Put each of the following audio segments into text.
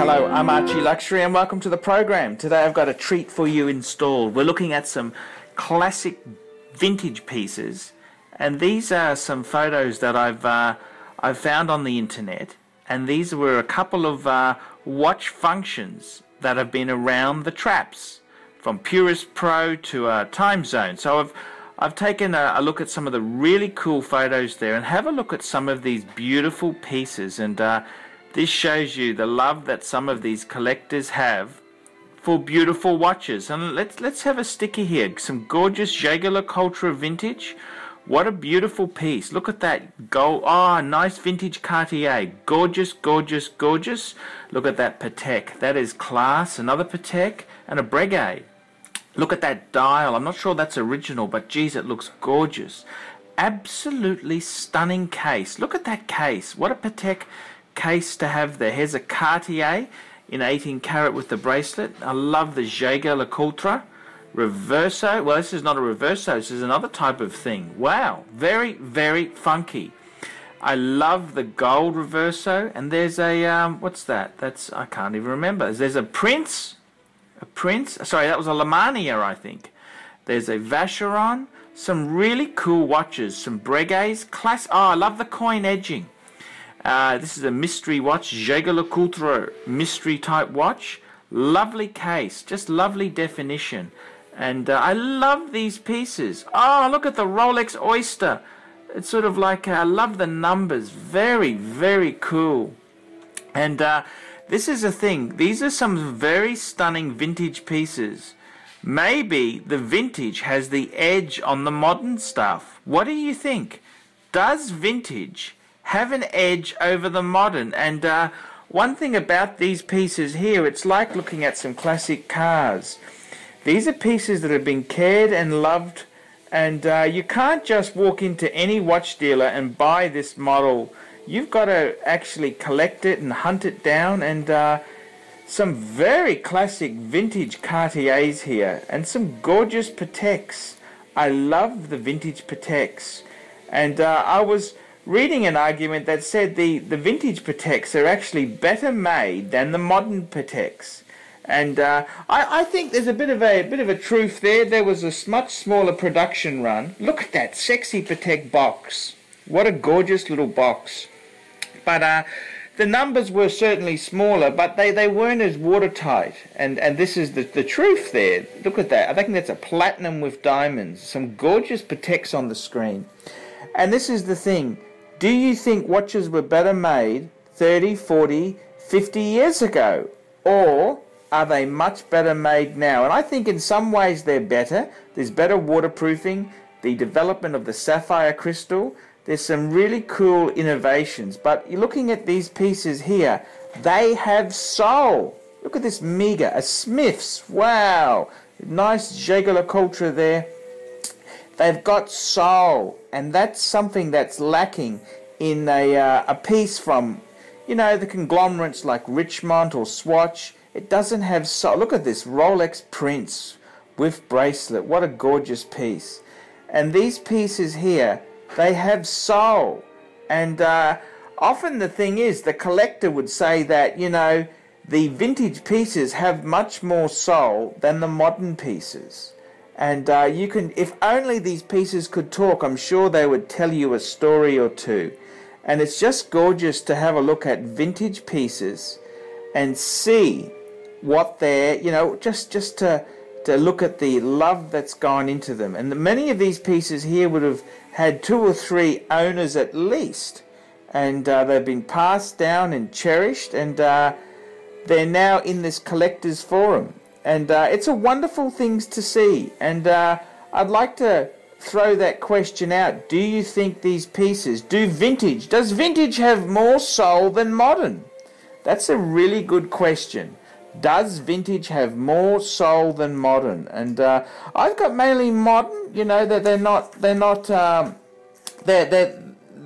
Hello, I'm Archie Luxury and welcome to the program. Today I've got a treat for you installed. We're looking at some classic vintage pieces, and these are some photos that I've found on the internet, and these were a couple of watch functions that have been around the traps, from Purist Pro to Time Zone. So I've taken a look at some of the really cool photos there and have a look at some of these beautiful pieces, and this shows you the love that some of these collectors have for beautiful watches. And let's have a sticker here. Some gorgeous Jaeger-LeCoultre vintage. What a beautiful piece. Look at that gold. Ah, nice vintage Cartier. Gorgeous, gorgeous, gorgeous. Look at that Patek. That is class. Another Patek and a Breguet. Look at that dial. I'm not sure that's original, but geez, it looks gorgeous. Absolutely stunning case. Look at that case. What a Patek case to have there. Here's a Cartier in 18 karat with the bracelet. I love the Jaeger-LeCoultre Reverso. Well, this is not a Reverso, this is another type of thing. Wow, very, very funky. I love the gold Reverso, and there's a what's that? That's, I can't even remember. There's a Prince, sorry, that was a Lemania, I think. There's a Vacheron, some really cool watches, some Breguets, oh, I love the coin edging. This is a mystery watch, Jaeger-LeCoultre mystery type watch. Lovely case, just lovely definition. And I love these pieces. Oh, look at the Rolex Oyster. It's sort of like, I love the numbers. Very, very cool. And this is a thing. These are some very stunning vintage pieces. Maybe the vintage has the edge on the modern stuff. What do you think? Does vintage have an edge over the modern? And one thing about these pieces here, it's like looking at some classic cars. These are pieces that have been cared and loved, and you can't just walk into any watch dealer and buy this model. You've got to actually collect it and hunt it down, and some very classic vintage Cartiers here, and some gorgeous Pateks. I love the vintage Pateks. And I was reading an argument that said the vintage Pateks are actually better made than the modern Pateks, and I think there's a bit of a truth there. There was a much smaller production run. Look at that sexy Patek box. What a gorgeous little box. But the numbers were certainly smaller, but they weren't as watertight, and this is the truth there. Look at that. I think that's a platinum with diamonds. Some gorgeous Pateks on the screen. And this is the thing. Do you think watches were better made 30, 40, 50 years ago? Or are they much better made now? And I think in some ways they're better. There's better waterproofing, the development of the sapphire crystal. There's some really cool innovations. But you're looking at these pieces here. They have soul. Look at this Miga, a Smith's. Wow. Nice Jaeger-LeCoultre there. They've got soul, and that's something that's lacking in a piece from, you know, the conglomerates like Richemont or Swatch. It doesn't have soul. Look at this Rolex Prince with bracelet. What a gorgeous piece. And these pieces here, they have soul. And often the thing is, the collector would say that, you know, the vintage pieces have much more soul than the modern pieces. And you can, if only these pieces could talk, I'm sure they would tell you a story or two. And it's just gorgeous to have a look at vintage pieces and see what they're, you know, just to look at the love that's gone into them. And many of these pieces here would have had 2 or 3 owners at least. And they've been passed down and cherished, and they're now in this collector's forum. And it's a wonderful thing to see. And I'd like to throw that question out. Do you think these pieces, does vintage have more soul than modern? That's a really good question. Does vintage have more soul than modern? And I've got mainly modern, you know, that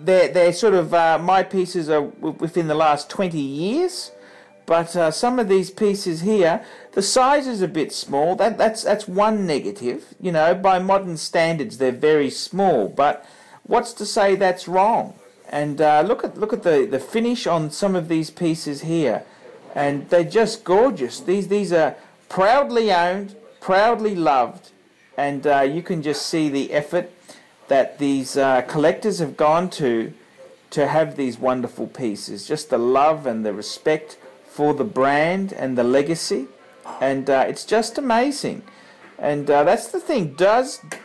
they're sort of, my pieces are within the last 20 years. But some of these pieces here, the size is a bit small. That's one negative. You know, by modern standards, they're very small. But what's to say that's wrong? And look at the finish on some of these pieces here. and they're just gorgeous. These are proudly owned, proudly loved, and you can just see the effort that these collectors have gone to have these wonderful pieces. Just the love and the respect for the brand and the legacy, and it's just amazing. And that's the thing.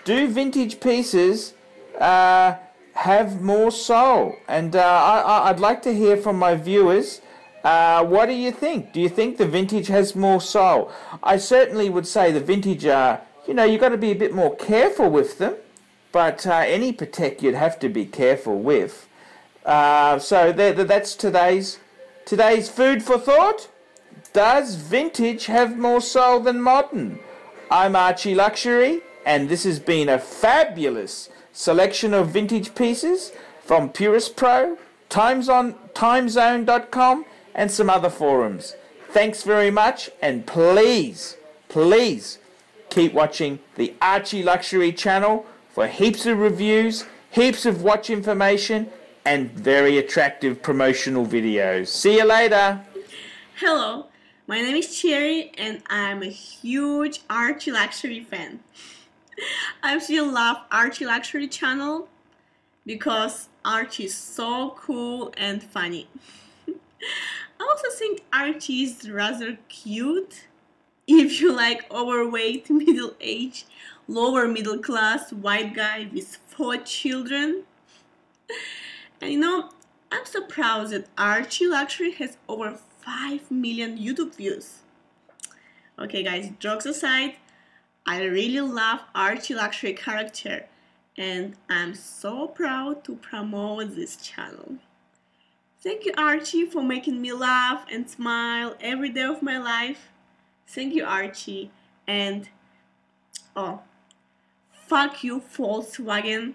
Do vintage pieces have more soul? And I'd like to hear from my viewers. What do you think? Do you think the vintage has more soul? I certainly would say the vintage you've got to be a bit more careful with them, but any Patek you'd have to be careful with. So that's today's food for thought. Does vintage have more soul than modern? I'm Archie Luxury, and this has been a fabulous selection of vintage pieces from Purist Pro, timezone.com, and some other forums. Thanks very much, and please keep watching the Archie Luxury channel for heaps of reviews, heaps of watch information, and very attractive promotional videos. See you later. Hello, my name is Cherry and I'm a huge Archie Luxury fan. I still love Archie Luxury channel because Archie is so cool and funny. I also think Archie is rather cute if you like overweight, middle-aged, lower middle class white guy with 4 children. And you know, I'm so proud that Archie Luxury has over 5 million YouTube views. Okay guys, jokes aside, I really love Archie Luxury character and I'm so proud to promote this channel. Thank you Archie for making me laugh and smile every day of my life. Thank you Archie, and oh, fuck you Volkswagen.